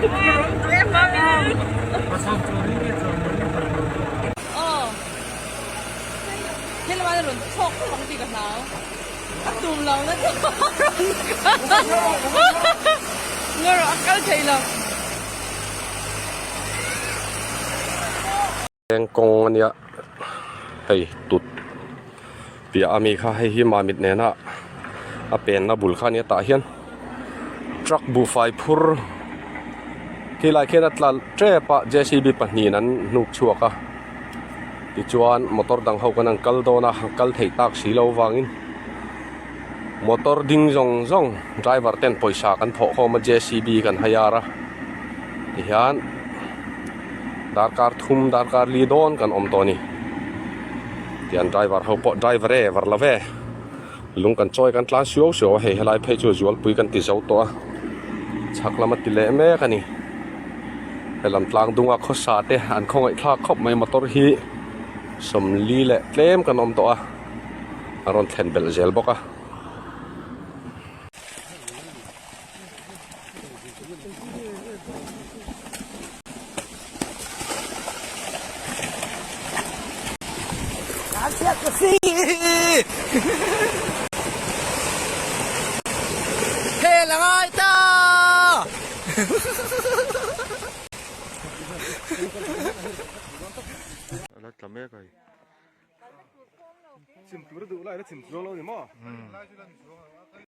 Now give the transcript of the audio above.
thế là bao giờ chọc không gì cả nào ăn tùm lòng nó ngơ rồi ăn cái gì làแกงกงอันเนี้ยไอ้ตุดเปียมีค่าให้หิมามิดเนน่ะอาเป็นนับบุลค่านี้ตาเฮียนทรัคบูไฟพูร์ที่ไล่แค่นั้นละเจ๊ปะ JCB ปะนี่นั้นนุกชัวกะที่จวนมอเตอร์ดังเขากันนังกัลโดนะกัลเทตักสีเหลาวางินมอเตอร์ดิ้งจงไดรเวอร์เต้นปอยชากันพอเขามา JCB กันฮายาระที่ฮันดาร์การทุ่มดาร์การลีดอนกันตัวนี้ที่อันไดรเวอร์เขาปอไดรเวอร์เวอร์ละเวลุงกันจอยกันคลาสชัวชัวเฮ้ยไล่เพจจวลปุยกันติดเจ้าตัวชักละมัดติเล่แม่กันนี่ไอ้ลำตลางดุงอ่ะเขาสาดเตะอันคงไอ้คลาคบไม่มอเตอร์ฮีสมลีเละเล่มกันตัวอารอนเทนเบลเจลบอกอ่ะเสียกสิเฮ้ละไงตาแล้วจะไม่ไง 지금 그래도 올라야 지금 들어오는 뭐.